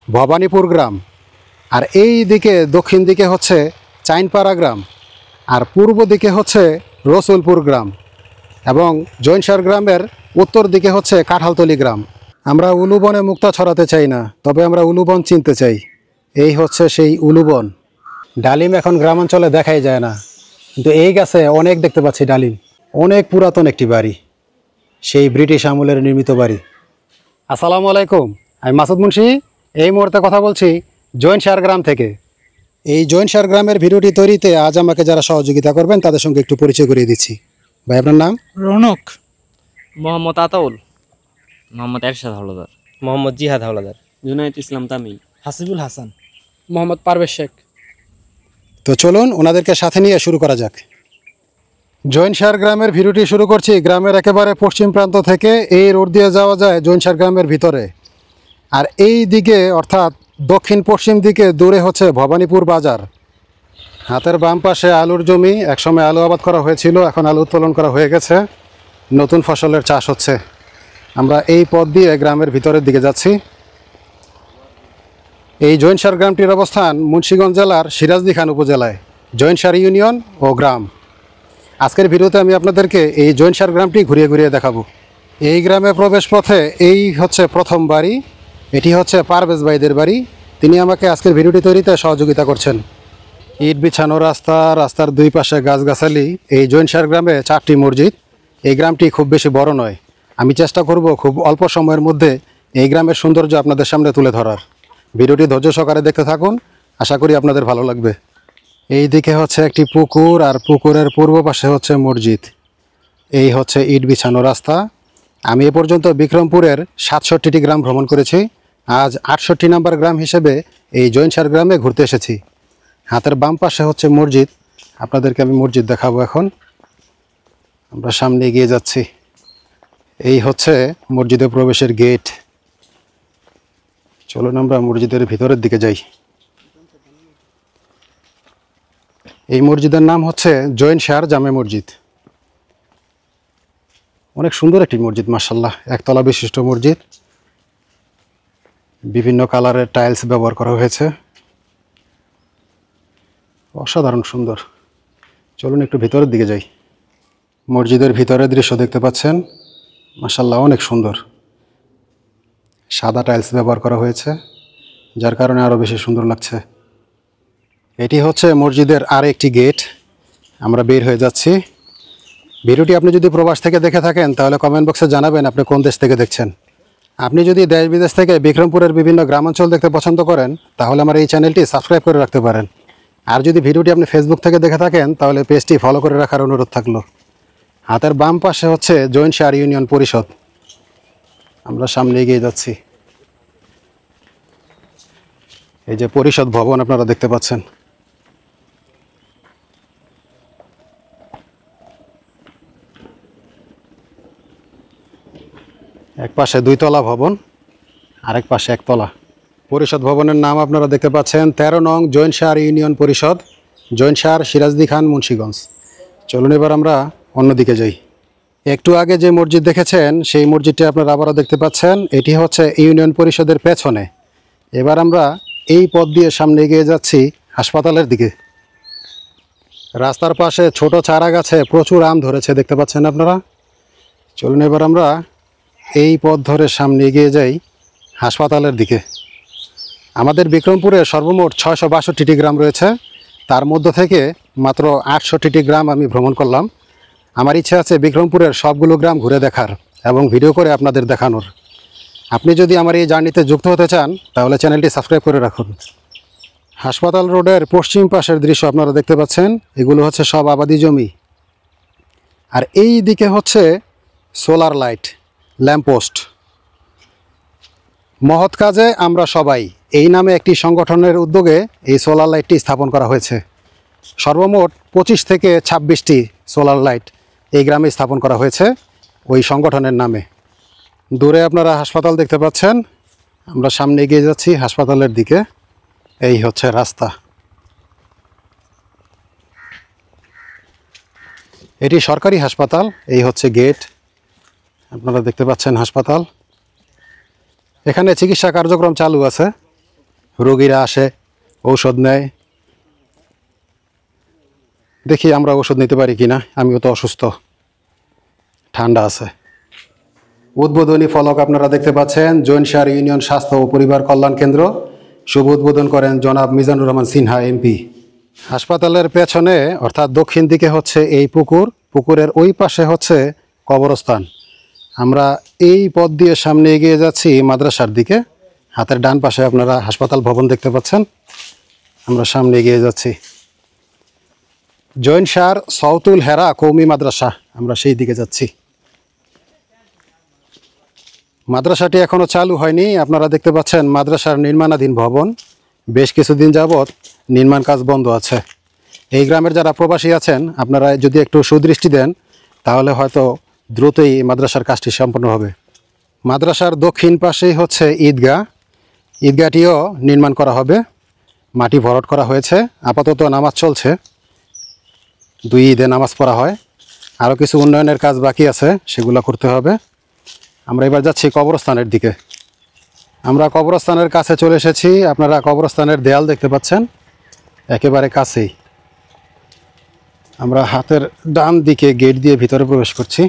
ভবানীপুর গ্রাম, আর এই দিকে দক্ষিণ দিকে হচ্ছে চাইনপাড়া গ্রাম, আর পূর্ব দিকে হচ্ছে রসুলপুর গ্রাম, এবং জৈনসার গ্রামের উত্তর দিকে হচ্ছে কাঁঠালতলি গ্রাম। আমরা উলুবনে মুক্তা ছড়াতে চাই না, তবে আমরা উলুবন চিনতে চাই। এই হচ্ছে সেই উলুবন। ডালিম এখন গ্রামাঞ্চলে দেখাই যায় না, কিন্তু এই গাছে অনেক দেখতে পাচ্ছি ডালিম। অনেক পুরাতন একটি বাড়ি, সেই ব্রিটিশ আমলের নির্মিত বাড়ি। আসসালামু আলাইকুম, আমি মাসুদ মুন্সি। এই মুহূর্তে কথা বলছি জৈনসার গ্রাম থেকে। এই জৈনসার গ্রামের ভিডিওটি তৈরিতে আজ আমাকে যারা সহযোগিতা করবেন তাদের সঙ্গে একটু পরিচয় করিয়ে দিচ্ছি। ভাই, আপনার নাম? রৌনক, মোহাম্মদ আতাউল, মোহাম্মদ এরশাদ হাওলাদার, মোহাম্মদ জিহাদ হাওলাদার, জুনায়েদ ইসলাম তামিম, হাসিবুল হাসান, মোহাম্মদ পারভেজ শেখ। তো চলুন ওনাদেরকে সাথে নিয়ে শুরু করা যাক। জৈনসার গ্রামের ভিডিওটি শুরু করছি গ্রামের একেবারে পশ্চিম প্রান্ত থেকে। এই রোড দিয়ে যাওয়া যায় জৈনসার গ্রামের ভিতরে, আর এই দিকে অর্থাৎ দক্ষিণ পশ্চিম দিকে দূরে হচ্ছে ভবানীপুর বাজার। হাতের বাম পাশে আলুর জমি, একসময় আলু আবাদ করা হয়েছিল, এখন আলু উত্তোলন করা হয়ে গেছে, নতুন ফসলের চাষ হচ্ছে। আমরা এই পথ দিয়ে গ্রামের ভিতরের দিকে যাচ্ছি। এই জৈনসার গ্রামটির অবস্থান মুন্সিগঞ্জ জেলার সিরাজদি খান উপজেলায়, জৈনসার ইউনিয়ন ও গ্রাম। আজকের ভিডিওতে আমি আপনাদেরকে এই জৈনসার গ্রামটি ঘুরিয়ে ঘুরিয়ে দেখাবো। এই গ্রামে প্রবেশ পথে এই হচ্ছে প্রথম বাড়ি, এটি হচ্ছে পারভেজ ভাইদের বাড়ি। তিনি আমাকে আজকের ভিডিওটি তৈরিতে সহযোগিতা করছেন। ইট বিছানো রাস্তা, রাস্তার দুই পাশে গাছগাছালি। এই জৈনসার গ্রামে 4টি মসজিদ। এই গ্রামটি খুব বেশি বড় নয়, আমি চেষ্টা করব খুব অল্প সময়ের মধ্যে এই গ্রামের সৌন্দর্য আপনাদের সামনে তুলে ধরার। ভিডিওটি ধৈর্য সহকারে দেখতে থাকুন, আশা করি আপনাদের ভালো লাগবে। এই দিকে হচ্ছে একটি পুকুর, আর পুকুরের পূর্ব পাশে হচ্ছে মসজিদ। এই হচ্ছে ইট বিছানো রাস্তা। আমি এ পর্যন্ত বিক্রমপুরের 67টি গ্রাম ভ্রমণ করেছি। আজ 68 নম্বর গ্রাম হিসেবে এই জৈনসার গ্রামে ঘুরতে এসেছি। হাতের বাম পাশে হচ্ছে মসজিদ, আপনাদেরকে আমি মসজিদ দেখাবো এখন। আমরা সামনে এগিয়ে যাচ্ছি। এই হচ্ছে মসজিদে প্রবেশের গেট। চলুন আমরা মসজিদের ভিতরের দিকে যাই। এই মসজিদের নাম হচ্ছে জৈনসার জামে মসজিদ। অনেক সুন্দর একটি মসজিদ, মাশাআল্লাহ। একতলা বিশিষ্ট মসজিদ, বিভিন্ন কালারের টাইলস ব্যবহার করা হয়েছে, অসাধারণ সুন্দর। চলুন একটু ভিতরের দিকে যাই। মসজিদের ভিতরের দৃশ্য দেখতে পাচ্ছেন, মাশাআল্লাহ অনেক সুন্দর। সাদা টাইলস ব্যবহার করা হয়েছে, যার কারণে আরও বেশি সুন্দর লাগছে। এটি হচ্ছে মসজিদের আর একটি গেট। আমরা বের হয়ে যাচ্ছি। ভিডিওটি আপনি যদি প্রবাস থেকে দেখে থাকেন তাহলে কমেন্ট বক্সে জানাবেন আপনি কোন দেশ থেকে দেখছেন। আপনি যদি দেশ বিদেশ থেকে বিক্রমপুরের বিভিন্ন গ্রামাঞ্চল দেখতে পছন্দ করেন তাহলে আমার এই চ্যানেলটি সাবস্ক্রাইব করে রাখতে পারেন। আর যদি ভিডিওটি আপনি ফেসবুক থেকে দেখে থাকেন তাহলে পেজটি ফলো করে রাখার অনুরোধ থাকলো। হাতের বাম পাশে হচ্ছে জৈনসার ইউনিয়ন পরিষদ। আমরা সামনে এগিয়ে যাচ্ছি। এই যে পরিষদ ভবন আপনারা দেখতে পাচ্ছেন। এক পাশে 2 তলা ভবন, আরেক পাশে 1 তলা। পরিষদ ভবনের নাম আপনারা দেখতে পাচ্ছেন 13 নং জৈনসার ইউনিয়ন পরিষদ, জৈনসার সিরাজদি খান মুন্সিগঞ্জ। চলুন এবার আমরা অন্যদিকে যাই। একটু আগে যে মসজিদ দেখেছেন সেই মসজিদটি আপনারা আবারও দেখতে পাচ্ছেন। এটি হচ্ছে ইউনিয়ন পরিষদের পেছনে। এবার আমরা এই পথ দিয়ে সামনে এগিয়ে যাচ্ছি হাসপাতালের দিকে। রাস্তার পাশে ছোট চারা গাছে প্রচুর আম ধরেছে, দেখতে পাচ্ছেন আপনারা। চলুন এবার আমরা এই পথ ধরে সামনে এগিয়ে যাই হাসপাতালের দিকে। আমাদের বিক্রমপুরে সর্বমোট 662টি গ্রাম রয়েছে, তার মধ্য থেকে মাত্র 68টি গ্রাম আমি ভ্রমণ করলাম। আমার ইচ্ছে আছে বিক্রমপুরের সবগুলো গ্রাম ঘুরে দেখার এবং ভিডিও করে আপনাদের দেখানোর। আপনি যদি আমার এই জার্নিতে যুক্ত হতে চান তাহলে চ্যানেলটি সাবস্ক্রাইব করে রাখুন। হাসপাতাল রোডের পশ্চিম পাশের দৃশ্য আপনারা দেখতে পাচ্ছেন। এগুলো হচ্ছে সব আবাদি জমি, আর এই দিকে হচ্ছে সোলার লাইট, ল্যাম্পপোস্ট। মহৎ কাজে আমরা সবাই এই নামে একটি সংগঠনের উদ্যোগে এই সোলার লাইটটি স্থাপন করা হয়েছে। সর্বমোট 25 থেকে 26টি সোলার লাইট এই গ্রামে স্থাপন করা হয়েছে ওই সংগঠনের নামে। দূরে আপনারা হাসপাতাল দেখতে পাচ্ছেন। আমরা সামনে এগিয়ে যাচ্ছি হাসপাতালের দিকে। এই হচ্ছে রাস্তা। এটি সরকারি হাসপাতাল। এই হচ্ছে গেট, আপনারা দেখতে পাচ্ছেন হাসপাতাল। এখানে চিকিৎসা কার্যক্রম চালু আছে। রোগীরা আসে, ঔষধ নেয়। দেখি আমরা ওষুধ নিতে পারি কিনা, আমিও তো অসুস্থ, ঠান্ডা আছে। উদ্বোধনী ফলক আপনারা দেখতে পাচ্ছেন, জৈনসার ইউনিয়ন স্বাস্থ্য ও পরিবার কল্যাণ কেন্দ্র। শুভ উদ্বোধন করেন জনাব মিজানুর রহমান সিনহা এমপি। হাসপাতালের পেছনে অর্থাৎ দক্ষিণ দিকে হচ্ছে এই পুকুর, পুকুরের ওই পাশে হচ্ছে কবরস্থান। আমরা এই পথ দিয়ে সামনে এগিয়ে যাচ্ছি মাদ্রাসার দিকে। হাতের ডান পাশে আপনারা হাসপাতাল ভবন দেখতে পাচ্ছেন। আমরা সামনে এগিয়ে যাচ্ছি। জৈনসার সৌতুল হেরা কৌমি মাদ্রাসা, আমরা সেই দিকে যাচ্ছি। মাদ্রাসাটি এখনও চালু হয়নি। আপনারা দেখতে পাচ্ছেন মাদ্রাসার নির্মাণাধীন ভবন। বেশ কিছুদিন যাবৎ নির্মাণ কাজ বন্ধ আছে। এই গ্রামের যারা প্রবাসী আছেন, আপনারা যদি একটু সুদৃষ্টি দেন তাহলে হয়তো দ্রুতই মাদ্রাসার কাজটি সম্পন্ন হবে। মাদ্রাসার দক্ষিণ পাশেই হচ্ছে ঈদগাহ। ঈদগাহটিও নির্মাণ করা হবে, মাটি ভরাট করা হয়েছে। আপাতত নামাজ চলছে, 2 ঈদে নামাজ পড়া হয়। আরও কিছু উন্নয়নের কাজ বাকি আছে, সেগুলো করতে হবে। আমরা এবার যাচ্ছি কবরস্থানের দিকে। আমরা কবরস্থানের কাছে চলে এসেছি। আপনারা কবরস্থানের দেয়াল দেখতে পাচ্ছেন, একেবারে কাছেই। আমরা হাতের ডান দিকে গেট দিয়ে ভিতরে প্রবেশ করছি।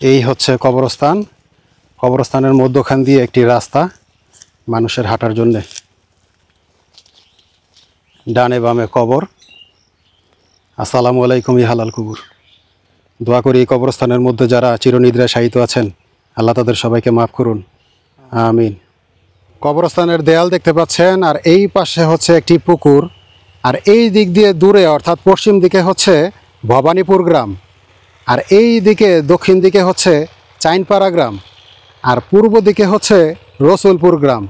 এই হচ্ছে কবরস্থান। কবরস্থানের মধ্যখান দিয়ে একটি রাস্তা মানুষের হাঁটার জন্যে। ডানে বামে কবর। আসসালামু আলাইকুম হালাল কুবুর। দোয়া করি এই কবরস্থানের মধ্যে যারা চিরনিদ্রায় শায়িত আছেন, আল্লাহ তাদের সবাইকে মাফ করুন, আমিন। কবরস্থানের দেয়াল দেখতে পাচ্ছেন, আর এই পাশে হচ্ছে একটি পুকুর। আর এই দিক দিয়ে দূরে অর্থাৎ পশ্চিম দিকে হচ্ছে ভবানীপুর গ্রাম, আর এই দিকে দক্ষিণ দিকে হচ্ছে চাইনপাড়া গ্রাম, আর পূর্ব দিকে হচ্ছে রসুলপুর গ্রাম,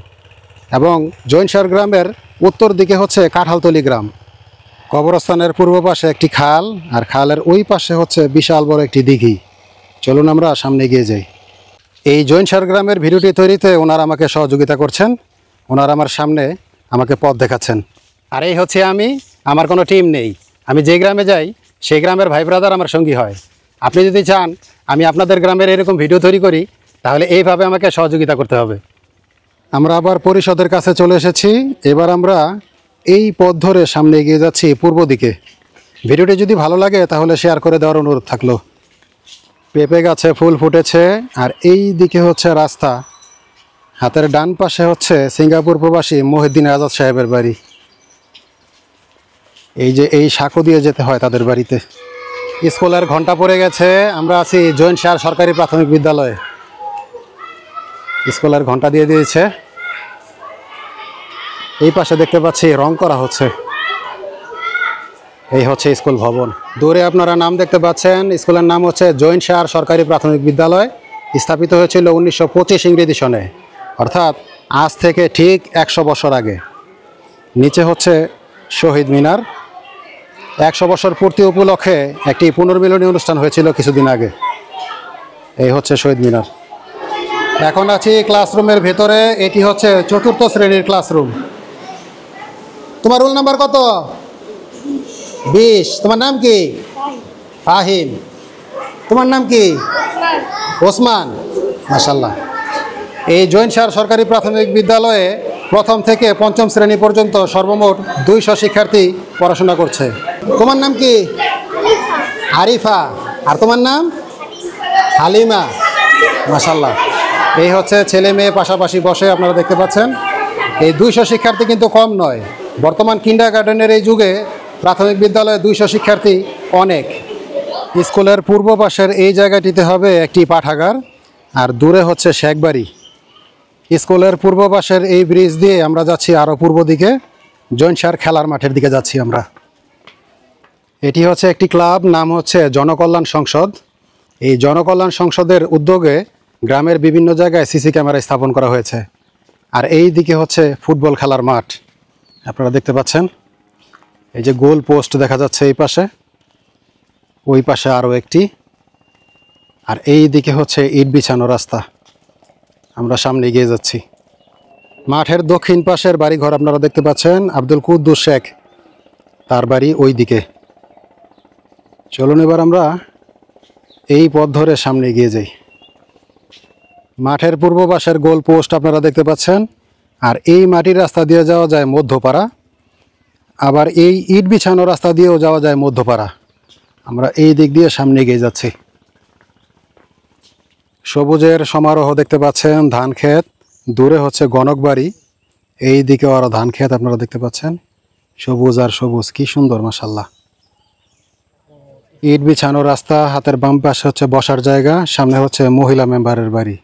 এবং জৈনসার গ্রামের উত্তর দিকে হচ্ছে কাঁঠালতলি গ্রাম। কবরস্থানের পূর্ব পাশে একটি খাল, আর খালের ওই পাশে হচ্ছে বিশাল বড় একটি দিঘি। চলুন আমরা সামনে এগিয়ে যাই। এই জৈনসার গ্রামের ভিডিওটি তৈরিতে ওনারা আমাকে সহযোগিতা করছেন। ওনারা আমার সামনে আমাকে পথ দেখাচ্ছেন। আর এই হচ্ছে আমি, আমার কোনো টিম নেই। আমি যে গ্রামে যাই সেই গ্রামের ভাই ব্রাদার আমার সঙ্গী হয়। আপনি যদি চান আমি আপনাদের গ্রামের এরকম ভিডিও তৈরি করি, তাহলে এইভাবে আমাকে সহযোগিতা করতে হবে। আমরা আবার পরিষদের কাছে চলে এসেছি। এবার আমরা এই পথ ধরে সামনে এগিয়ে যাচ্ছি পূর্ব দিকে। ভিডিওটি যদি ভালো লাগে তাহলে শেয়ার করে দেওয়ার অনুরোধ থাকলো। পেঁপে গাছে ফুল ফুটেছে, আর এই দিকে হচ্ছে রাস্তা। হাতের ডান পাশে হচ্ছে সিঙ্গাপুর প্রবাসী মহিউদ্দিন আজাদ সাহেবের বাড়ি। এই যে এই সাঁকো দিয়ে যেতে হয় তাদের বাড়িতে। স্কুলের ঘন্টা পড়ে গেছে। আমরা আছি জৈনসার সরকারি প্রাথমিক বিদ্যালয়ে। স্কুলের ঘন্টা দিয়ে দিয়েছে। এই পাশে দেখতে পাচ্ছি রং করা হচ্ছে। এই হচ্ছে স্কুল ভবন। দূরে আপনারা নাম দেখতে পাচ্ছেন, স্কুলের নাম হচ্ছে জৈনসার সরকারি প্রাথমিক বিদ্যালয়। স্থাপিত হয়েছিল 1925 ইংরেজি সনে, অর্থাৎ আজ থেকে ঠিক 100 বছর আগে। নিচে হচ্ছে শহীদ মিনার। 100 বছর পূর্তি উপলক্ষে একটি পুনর্মিলনী অনুষ্ঠান হয়েছিল কিছুদিন আগে। এই হচ্ছে শহীদ মিনার। এখন আছি ক্লাসরুমের ভেতরে। এটি হচ্ছে 4র্থ শ্রেণীর ক্লাসরুম। তোমার রোল নাম্বার কত? 20। তোমার নাম কি? ফাহিম। তোমার নাম কি? ওসমান। মাশাআল্লাহ। এই জৈনসার সরকারি প্রাথমিক বিদ্যালয়ে প্রথম থেকে 5ম শ্রেণী পর্যন্ত সর্বমোট 200 শিক্ষার্থী পড়াশোনা করছে। তোমার নাম কি? আরিফা। আর তোমার নাম? হালিমা। মাশাআল্লাহ। এই হচ্ছে ছেলে মেয়ে পাশাপাশি বসে, আপনারা দেখতে পাচ্ছেন। এই 200 শিক্ষার্থী কিন্তু কম নয়। বর্তমান কিন্ডারগার্টেনের এই যুগে প্রাথমিক বিদ্যালয়ে 200 শিক্ষার্থী অনেক। স্কুলের পূর্ব পাশের এই জায়গাটিতে হবে একটি পাঠাগার, আর দূরে হচ্ছে শেখবাড়ি। স্কুলের পূর্ব পাশের এই ব্রিজ দিয়ে আমরা যাচ্ছি আরও পূর্ব দিকে, জৈনসার খেলার মাঠের দিকে যাচ্ছি আমরা। এটি হচ্ছে একটি ক্লাব, নাম হচ্ছে জনকল্যাণ সংসদ। এই জনকল্যাণ সংসদের উদ্যোগে গ্রামের বিভিন্ন জায়গায় সিসি ক্যামেরা স্থাপন করা হয়েছে। আর এই দিকে হচ্ছে ফুটবল খেলার মাঠ, আপনারা দেখতে পাচ্ছেন। এই যে গোল পোস্ট দেখা যাচ্ছে এই পাশে, ওই পাশে আরও একটি, আর এই দিকে হচ্ছে ইট বিছানো রাস্তা। আমরা সামনে এগিয়ে যাচ্ছি। মাঠের দক্ষিণ পাশের বাড়িঘর আপনারা দেখতে পাচ্ছেন, আব্দুল কুদ্দুস শেখ, তার বাড়ি ওই দিকে। চলুন এবার আমরা এই পথ ধরে সামনে এগিয়ে যাই। মাঠের পূর্ব পাশের গোল পোস্ট আপনারা দেখতে পাচ্ছেন, আর এই মাটির রাস্তা দিয়ে যাওয়া যায় মধ্যপাড়া, আবার এই ইট বিছানো রাস্তা দিয়েও যাওয়া যায় মধ্যপাড়া। আমরা এই দিক দিয়ে সামনে এগিয়ে যাচ্ছি। সবুজের সমারোহ দেখতে পাচ্ছেন, ধান ক্ষেত, দূরে হচ্ছে গণক বাড়ি, এই দিকেও আরও ধান ক্ষেত আপনারা দেখতে পাচ্ছেন। সবুজ আর সবুজ, কি সুন্দর মাশাল্লাহ। ইট বিছানো রাস্তা, হাতের বাম পাশে হচ্ছে বসার জায়গা, সামনে হচ্ছে মহিলা মেম্বারের বাড়ি।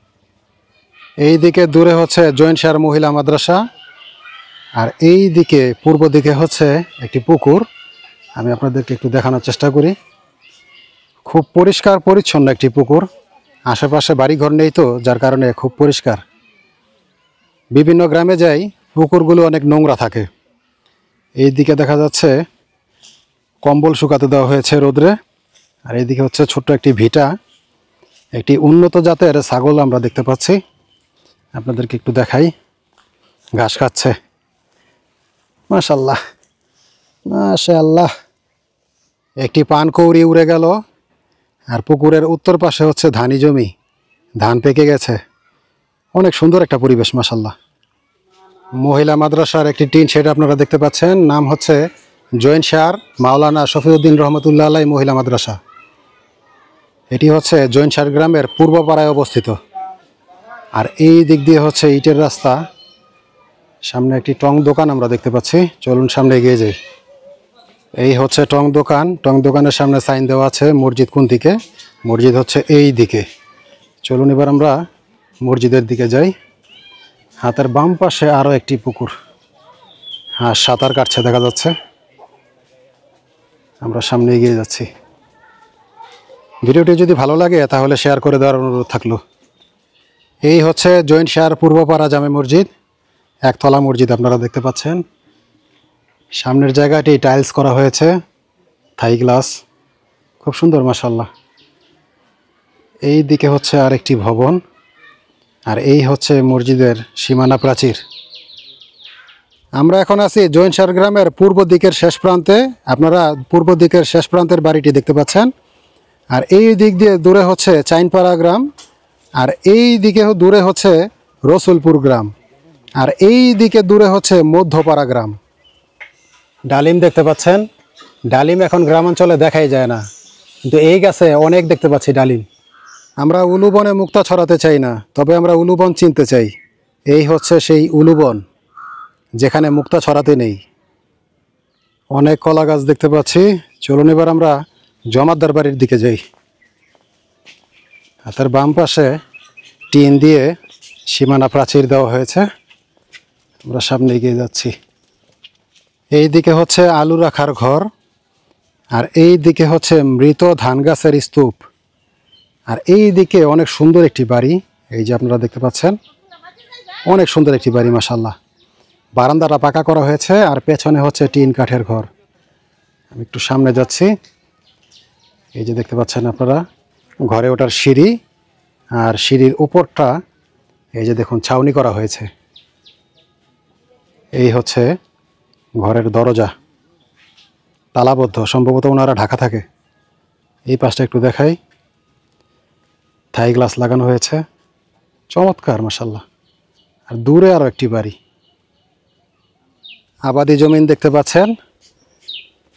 এই দিকে দূরে হচ্ছে জৈনশার মহিলা মাদ্রাসা, আর এই দিকে পূর্ব দিকে হচ্ছে একটি পুকুর। আমি আপনাদেরকে একটু দেখানোর চেষ্টা করি। খুব পরিষ্কার পরিচ্ছন্ন একটি পুকুর, আশেপাশে বাড়িঘর নেই তো, যার কারণে খুব পরিষ্কার। বিভিন্ন গ্রামে যাই, পুকুরগুলো অনেক নোংরা থাকে। এই দিকে দেখা যাচ্ছে কম্বল শুকাতে দেওয়া হয়েছে রোদ্রে, আর এইদিকে হচ্ছে ছোট্ট একটি ভিটা, একটি উন্নত জাতের ছাগল আমরা দেখতে পাচ্ছি। আপনাদেরকে একটু দেখাই, ঘাস খাচ্ছে। মাশাল্লাহ মাশাল্লাহ। একটি পানকৌড়ি উড়ে গেল, আর পুকুরের উত্তর পাশে হচ্ছে ধানি জমি, ধান পেকে গেছে। অনেক সুন্দর একটা পরিবেশ মাশাল্লাহ। মহিলা মাদ্রাসার একটি টিন শেড আপনারা দেখতে পাচ্ছেন, নাম হচ্ছে জৈনশার মাওলানা শফিউদ্দিন রহমতুল্লাহ আলাই মহিলা মাদ্রাসা। এটি হচ্ছে জৈনশার গ্রামের পূর্ব পাড়ায় অবস্থিত। আর এই দিক দিয়ে হচ্ছে ইটের রাস্তা, সামনে একটি টং দোকান আমরা দেখতে পাচ্ছি। চলুন সামনে এগিয়ে যাই। এই হচ্ছে টং দোকান, টং দোকানের সামনে সাইন দেওয়া আছে মসজিদ কোন দিকে। মসজিদ হচ্ছে এই দিকে। চলুন এবার আমরা মসজিদের দিকে যাই। হাতের বাম পাশে আরও একটি পুকুর, হাঁস সাঁতার কাটছে দেখা যাচ্ছে। আমরা সামনে এগিয়ে যাচ্ছি। ভিডিওটি যদি ভালো লাগে তাহলে শেয়ার করে দেওয়ার অনুরোধ থাকলো। এই হচ্ছে জৈনশার পূর্বপাড়া জামে মসজিদ, একতলা মসজিদ আপনারা দেখতে পাচ্ছেন। সামনের জায়গাটি টাইলস করা হয়েছে, থাই গ্লাস, খুব সুন্দর মাশাল্লাহ। এই দিকে হচ্ছে আরেকটি ভবন, আর এই হচ্ছে মসজিদের সীমানা প্রাচীর। আমরা এখন আছি জৈনশার গ্রামের পূর্ব দিকের শেষ প্রান্তে। আপনারা পূর্ব দিকের শেষ প্রান্তের বাড়িটি দেখতে পাচ্ছেন, আর এই দিক দিয়ে দূরে হচ্ছে চাইনপাড়া গ্রাম, আর এই দিকে দূরে হচ্ছে রসুলপুর গ্রাম, আর এই দিকে দূরে হচ্ছে মধ্যপাড়া গ্রাম। ডালিম দেখতে পাচ্ছেন, ডালিম এখন গ্রামাঞ্চলে দেখাই যায় না, কিন্তু এই গাছে অনেক দেখতে পাচ্ছি ডালিম। আমরা উলুবনে মুক্তা ছড়াতে চাই না, তবে আমরা উলুবন চিনতে চাই। এই হচ্ছে সেই উলুবন যেখানে মুক্তা ছড়াতে নেই। অনেক কলা গাছ দেখতে পাচ্ছি। চলুন এবার আমরা জমাদ্দার বাড়ির দিকে যাই। হাতের বাম পাশে টিন দিয়ে সীমানা প্রাচীর দেওয়া হয়েছে। আমরা সামনে এগিয়ে যাচ্ছি। এই দিকে হচ্ছে আলু রাখার ঘর, আর এই দিকে হচ্ছে মৃত ধান গাছের স্তূপ, আর এই দিকে অনেক সুন্দর একটি বাড়ি। এই যে আপনারা দেখতে পাচ্ছেন, অনেক সুন্দর একটি বাড়ি মাশাল্লাহ। বারান্দাটা পাকা করা হয়েছে, আর পেছনে হচ্ছে টিন কাঠের ঘর। আমি একটু সামনে যাচ্ছি। এই যে দেখতে পাচ্ছেন আপনারা, ঘরে ওঠার সিঁড়ি, আর সিঁড়ির উপরটা এই যে দেখুন ছাউনি করা হয়েছে। এই হচ্ছে ঘরের দরজা, তালাবদ্ধ, সম্ভবত ওনারা ঢাকা থাকে। এই পাশটা একটু দেখাই, থাই গ্লাস লাগানো হয়েছে, চমৎকার মাশাল্লাহ। আর দূরে আরও একটি বাড়ি, আবাদি জমিন দেখতে পাচ্ছেন।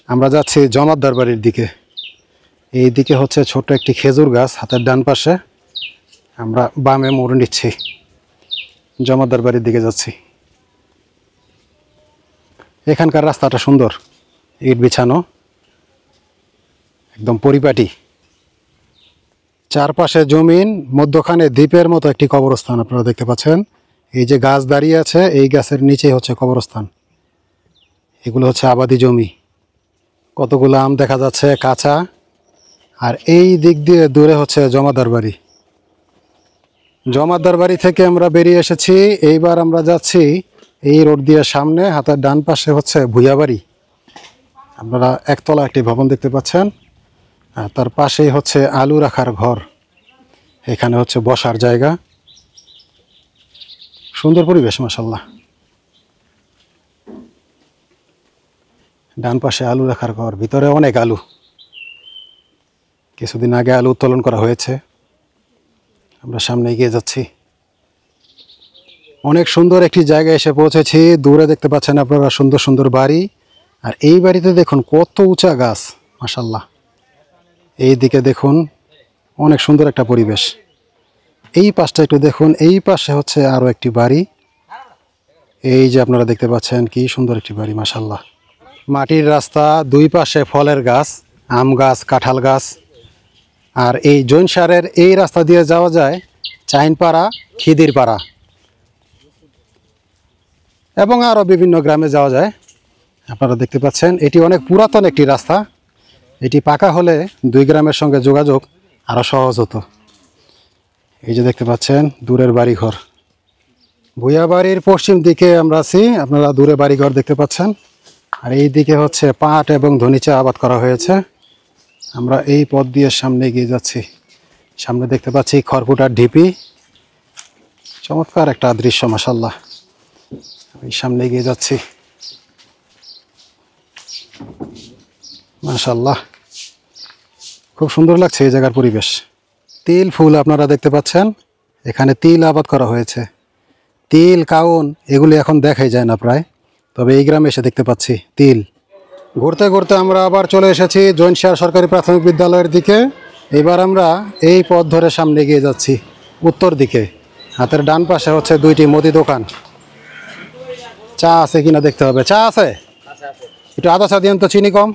আমরা যাচ্ছি জমাদ্দার বাড়ির দিকে। এই দিকে হচ্ছে ছোট একটি খেজুর গাছ, হাতের ডান পাশে। আমরা বামে মোড় নিচ্ছি, জমাদ্দার বাড়ির দিকে যাচ্ছি। এখানকার রাস্তাটা সুন্দর, ইট বিছানো, একদম পরিপাটি। চারপাশে জমিন, মধ্যখানে দ্বীপের মতো একটি কবরস্থান আপনারা দেখতে পাচ্ছেন। এই যে গাছ দাঁড়িয়ে আছে, এই গাছের নিচেই হচ্ছে কবরস্থান। এগুলো হচ্ছে আবাদি জমি। কতগুলো আম দেখা যাচ্ছে কাঁচা, আর এই দিক দিয়ে দূরে হচ্ছে জমাদার বাড়ি। জমাদার বাড়ি থেকে আমরা বেরিয়ে এসেছি। এইবার আমরা যাচ্ছি এই রোড দিয়ে সামনে, হাতের ডান পাশে হচ্ছে ভুইয়া বাড়ি। আপনারা একতলা একটি ভবন দেখতে পাচ্ছেন, আর তার পাশেই হচ্ছে আলু রাখার ঘর। এখানে হচ্ছে বসার জায়গা, সুন্দর পরিবেশ মাশাল্লাহ। ডান পাশে আলু রাখার ঘর, ভিতরে অনেক আলু। কিছুদিন আগে আলু উত্তোলন করা হয়েছে। আমরা সামনে এগিয়ে যাচ্ছি। অনেক সুন্দর একটি জায়গায় এসে পৌঁছেছি। দূরে দেখতে পাচ্ছেন আপনারা সুন্দর সুন্দর বাড়ি। আর এই বাড়িতে দেখুন কত উঁচা গাছ, মাশাল্লাহ। এই দিকে দেখুন অনেক সুন্দর একটা পরিবেশ। এই পাশটা একটু দেখুন, এই পাশে হচ্ছে আরও একটি বাড়ি। এই যে আপনারা দেখতে পাচ্ছেন কি সুন্দর একটি বাড়ি, মাশাল্লাহ। মাটির রাস্তা, দুই পাশে ফলের গাছ, আম গাছ, কাঁঠাল গাছ। আর এই জৈনসারের এই রাস্তা দিয়ে যাওয়া যায় চাইনপাড়া, খিদিরপাড়া এবং আরও বিভিন্ন গ্রামে যাওয়া যায়। আপনারা দেখতে পাচ্ছেন এটি অনেক পুরাতন একটি রাস্তা। এটি পাকা হলে দুই গ্রামের সঙ্গে যোগাযোগ আরও সহজ হতো। এই যে দেখতে পাচ্ছেন দূরের বাড়িঘর। ভুয়া বাড়ির পশ্চিম দিকে আমরা আছি, আপনারা দূরে বাড়িঘর দেখতে পাচ্ছেন। আর এই দিকে হচ্ছে পাট এবং ধনিচা আবাদ করা হয়েছে। আমরা এই পথ দিয়ে সামনে এগিয়ে যাচ্ছি। সামনে দেখতে পাচ্ছি খড়কুটার ঢিপি, চমৎকার একটা দৃশ্য, মাশাল্লাহ। আমি সামনে এগিয়ে যাচ্ছি, মাশাল্লাহ। খুব সুন্দর লাগছে এই জায়গার পরিবেশ। তিল ফুল আপনারা দেখতে পাচ্ছেন, এখানে তিল আবাদ করা হয়েছে। তিল, কাউন এগুলি এখন দেখাই যায় না প্রায়, তবে এই গ্রামে এসে দেখতে পাচ্ছি তিল। ঘুরতে ঘুরতে আমরা আবার চলে এসেছি জৈনসার সরকারি প্রাথমিক বিদ্যালয়ের দিকে। এবার আমরা এই পথ ধরে সামনে এগিয়ে যাচ্ছি উত্তর দিকে। হাতের ডান পাশে হচ্ছে দুইটি মুদি দোকান। চা আছে কিনা দেখতে হবে। চা আছে? একটু আদা চা দিন তো, চিনি কম।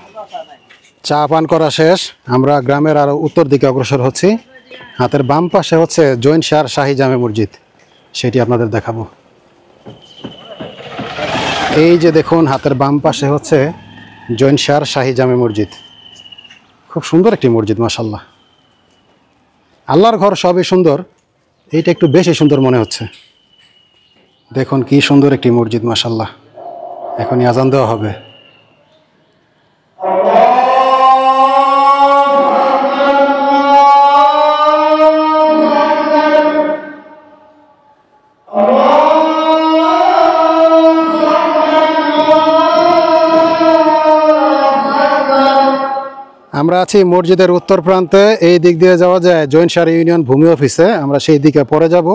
চা পান করা শেষ, আমরা গ্রামের আরও উত্তর দিকে অগ্রসর হচ্ছি। হাতের বাম পাশে হচ্ছে জৈনসার শাহী জামে মসজিদ, সেটি আপনাদের দেখাবো। এই যে দেখুন হাতের বাম পাশে হচ্ছে জৈনসার শাহী জামে মসজিদ। খুব সুন্দর একটি মসজিদ, মাশাল্লাহ। আল্লাহর ঘর সবই সুন্দর, এইটা একটু বেশি সুন্দর মনে হচ্ছে। দেখুন কি সুন্দর একটি মসজিদ, মাশাল্লাহ। এখনই আজান দেওয়া হবে। আমরা আছি মসজিদের উত্তর প্রান্তে। এই দিক দিয়ে যাওয়া যায় জৈনসার ইউনিয়ন ভূমি অফিসে, আমরা সেই দিকে পরে যাব।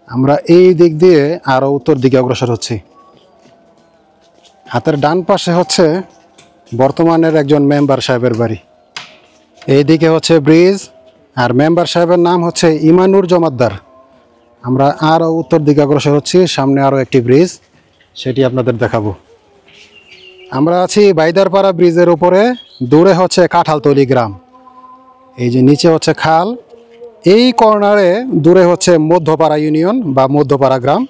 আমরা এই দিক দিয়ে আরও উত্তর দিকে অগ্রসর হচ্ছি। হাতের ডান পাশে হচ্ছে বর্তমানের একজন মেম্বার সাহেবের বাড়ি। এই দিকে হচ্ছে ব্রিজ, আর মেম্বার সাহেবের নাম হচ্ছে ইমানুর জমাদ্দার। আমরা আরও উত্তর দিকে অগ্রসর হচ্ছি, সামনে আরও একটি ব্রিজ, সেটি আপনাদের দেখাবো। আমরা আছি বাইদারপাড়া ব্রিজের উপরে। দূরে হচ্ছে কাঁঠালতলি গ্রাম। এই যে নিচে হচ্ছে খাল। এই কর্নারে দূরে হচ্ছে মধ্যপাড়া ইউনিয়ন বা মধ্যপাড়া গ্রাম।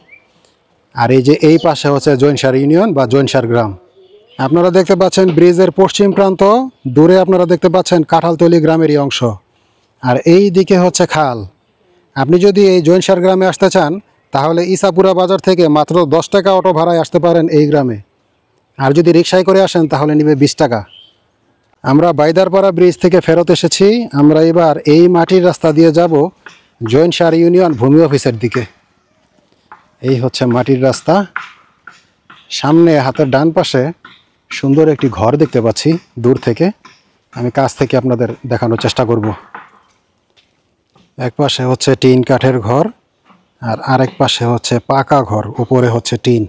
আর এই যে এই পাশে হচ্ছে জৈনসার ইউনিয়ন বা জৈনসার গ্রাম। আপনারা দেখতে পাচ্ছেন ব্রিজের পশ্চিম প্রান্ত, দূরে আপনারা দেখতে পাচ্ছেন কাঁঠালতলি গ্রামেরই অংশ। আর এই দিকে হচ্ছে খাল। আপনি যদি এই জৈনসার গ্রামে আসতে চান তাহলে ইসাপুরা বাজার থেকে মাত্র 10 টাকা অটো ভাড়ায় আসতে পারেন এই গ্রামে। আর যদি রিকশায় করে আসেন তাহলে নেবে 20 টাকা। আমরা বাইদারপাড়া ব্রিজ থেকে ফেরত এসেছি। আমরা এবার এই মাটির রাস্তা দিয়ে যাব জৈনসার ইউনিয়ন ভূমি অফিসের দিকে। এই হচ্ছে মাটির রাস্তা। সামনে হাতের ডান পাশে সুন্দর একটি ঘর দেখতে পাচ্ছি দূর থেকে। আমি কাছ থেকে আপনাদের দেখানোর চেষ্টা করব। এক পাশে হচ্ছে টিন কাঠের ঘর, আর আরেক পাশে হচ্ছে পাকা ঘর, উপরে হচ্ছে টিন।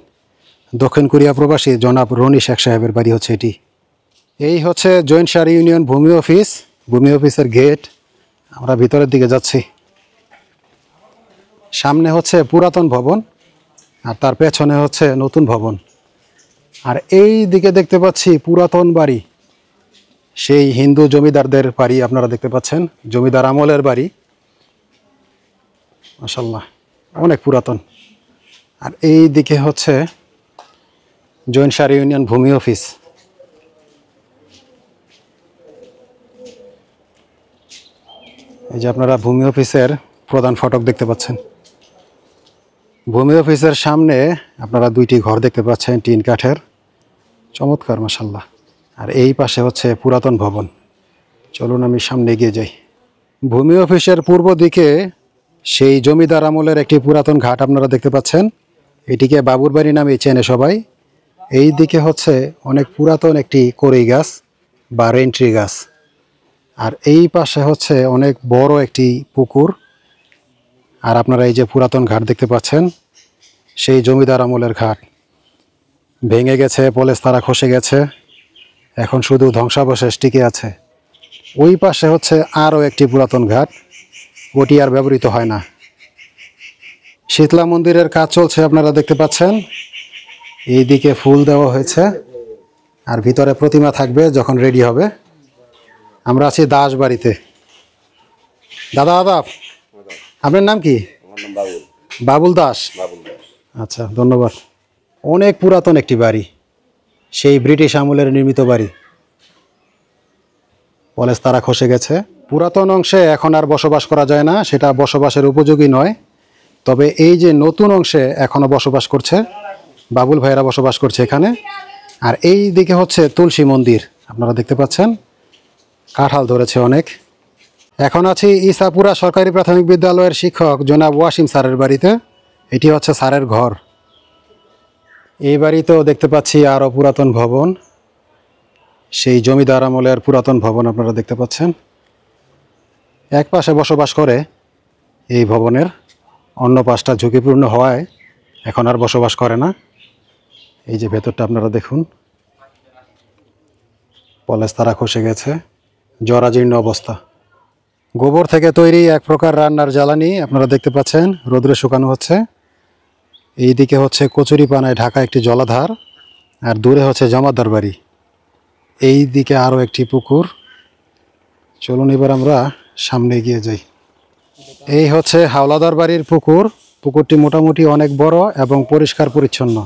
দক্ষিণ কোরিয়া প্রবাসী জনাব রনি শেখ সাহেবের বাড়ি হচ্ছে এটি। এই হচ্ছে জৈনসার ইউনিয়ন ভূমি অফিস, ভূমি অফিসের গেট। আমরা ভিতরের দিকে যাচ্ছি। সামনে হচ্ছে পুরাতন ভবন, আর তার পেছনে হচ্ছে নতুন ভবন। আর এই দিকে দেখতে পাচ্ছি পুরাতন বাড়ি, সেই হিন্দু জমিদারদের বাড়ি আপনারা দেখতে পাচ্ছেন, জমিদার আমলের বাড়ি, মাশাল্লাহ অনেক পুরাতন। আর এই দিকে হচ্ছে জৈনসার ইউনিয়ন ভূমি অফিস। এই যে আপনারা ভূমি অফিসের প্রধান ফটক দেখতে পাচ্ছেন। ভূমি অফিসের সামনে আপনারা দুইটি ঘর দেখতে পাচ্ছেন টিন কাঠের, চমৎকার মাশাল্লাহ। আর এই পাশে হচ্ছে পুরাতন ভবন। চলুন আমি সামনে এগিয়ে যাই। ভূমি অফিসের পূর্ব দিকে সেই জমিদার আমলের একটি পুরাতন ঘাট আপনারা দেখতে পাচ্ছেন। এটিকে বাবুর বাড়ি নামে চেনে সবাই। এই দিকে হচ্ছে অনেক পুরাতন একটি কড়ই গাছ বা রেন্ট্রি গাছ। আর এই পাশে হচ্ছে অনেক বড় একটি পুকুর। আর আপনারা এই যে পুরাতন ঘাট দেখতে পাচ্ছেন, সেই জমিদার আমলের ঘাট। ভেঙে গেছে, পলেস্তারা খসে গেছে, এখন শুধু ধ্বংসাবশেষ টিকে আছে। ওই পাশে হচ্ছে আরও একটি পুরাতন ঘাট, ওটি আর ব্যবহৃত হয় না। শীতলা মন্দিরের কাজ চলছে, আপনারা দেখতে পাচ্ছেন। এই দিকে ফুল দেওয়া হয়েছে, আর ভিতরে প্রতিমা থাকবে যখন রেডি হবে। আমরা আছি দাস বাড়িতে। দাদা দাদা, আপনার নাম কি? বাবুল দাস। আচ্ছা, ধন্যবাদ। অনেক পুরাতন একটি বাড়ি, সেই ব্রিটিশ আমলের নির্মিত বাড়ি। পলেস্তারা খসে গেছে। পুরাতন অংশে এখন আর বসবাস করা যায় না, সেটা বসবাসের উপযোগী নয়। তবে এই যে নতুন অংশে এখনো বসবাস করছে, বাবুল ভাইয়েরা বসবাস করছে এখানে। আর এই দিকে হচ্ছে তুলসী মন্দির, আপনারা দেখতে পাচ্ছেন। কাঁঠাল ধরেছে অনেক। এখন আছি ইসাপুরা সরকারি প্রাথমিক বিদ্যালয়ের শিক্ষক জনাব ওয়াসিম স্যারের বাড়িতে। এটি হচ্ছে স্যারের ঘর। এই বাড়িতেও দেখতে পাচ্ছি আরও পুরাতন ভবন, সেই জমিদার আমলের পুরাতন ভবন আপনারা দেখতে পাচ্ছেন। এক পাশে বসবাস করে এই ভবনের, অন্য পাশটা ঝুঁকিপূর্ণ হওয়ায় এখন আর বসবাস করে না। এই যে ভেতরটা আপনারা দেখুন, পলেস্তারা খসে গেছে, জরাজীর্ণ অবস্থা। গোবর থেকে তৈরি এক প্রকার রান্নার জ্বালানি আপনারা দেখতে পাচ্ছেন, রোদ্রে শুকানো হচ্ছে। এই দিকে হচ্ছে কচুরিপানায় ঢাকা একটি জলাধার, আর দূরে হচ্ছে জমাদার বাড়ি। এই দিকে আরও একটি পুকুর। চলুন এবার আমরা সামনে এগিয়ে যাই। এই হচ্ছে হাওলাদার বাড়ির পুকুর। পুকুরটি মোটামুটি অনেক বড় এবং পরিষ্কার পরিচ্ছন্ন।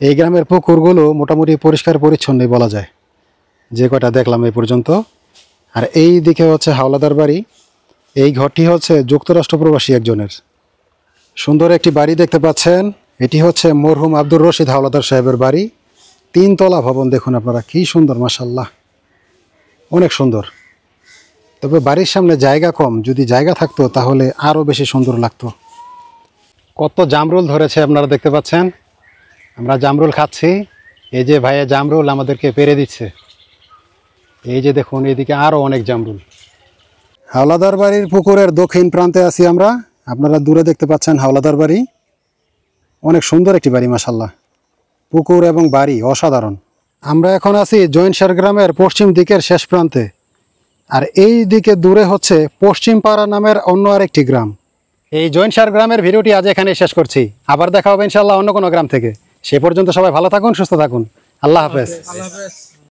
এই গ্রামের পুকুরগুলো মোটামুটি পরিষ্কার পরিচ্ছন্নই বলা যায়, যে কয়টা দেখলাম এই পর্যন্ত। আর এই দিকে হচ্ছে হাওলাদার বাড়ি। এই ঘরটি হচ্ছে যুক্তরাষ্ট্র প্রবাসী একজনের। সুন্দর একটি বাড়ি দেখতে পাচ্ছেন। এটি হচ্ছে মরহুম আব্দুর রশিদ হাওলাদার সাহেবের বাড়ি। 3 তলা ভবন, দেখুন আপনারা, কি সুন্দর, মাশাআল্লাহ, অনেক সুন্দর। তবে বাড়ির সামনে জায়গা কম, যদি জায়গা থাকতো তাহলে আরও বেশি সুন্দর লাগতো। কত জামরুল ধরেছে আপনারা দেখতে পাচ্ছেন। আমরা জামরুল খাচ্ছি। এই যে ভাইয়া জামরুল আমাদেরকে পেরে দিচ্ছে। এই যে দেখুন, এদিকে আরও অনেক জামরুল। হাওলাদার বাড়ির পুকুরের দক্ষিণ প্রান্তে আছি আমরা। আপনারা দূরে দেখতে পাচ্ছেন হাওলাদার বাড়ি। অনেক সুন্দর একটি বাড়ি, মাশাআল্লাহ। পুকুর এবং বাড়ি অসাধারণ। আমরা এখন আছি জৈনসার গ্রামের পশ্চিম দিকের শেষ প্রান্তে। আর এই দিকে দূরে হচ্ছে পশ্চিম পাড়া নামের অন্য আরেকটি গ্রাম। এই জৈনসার গ্রামের ভিডিওটি আজ এখানে শেষ করছি। আবার দেখা হবে ইনশাআল্লাহ অন্য কোনো গ্রাম থেকে। সে পর্যন্ত সবাই ভালো থাকুন, সুস্থ থাকুন। আল্লাহ হাফেজ। আল্লাহ হাফেজ।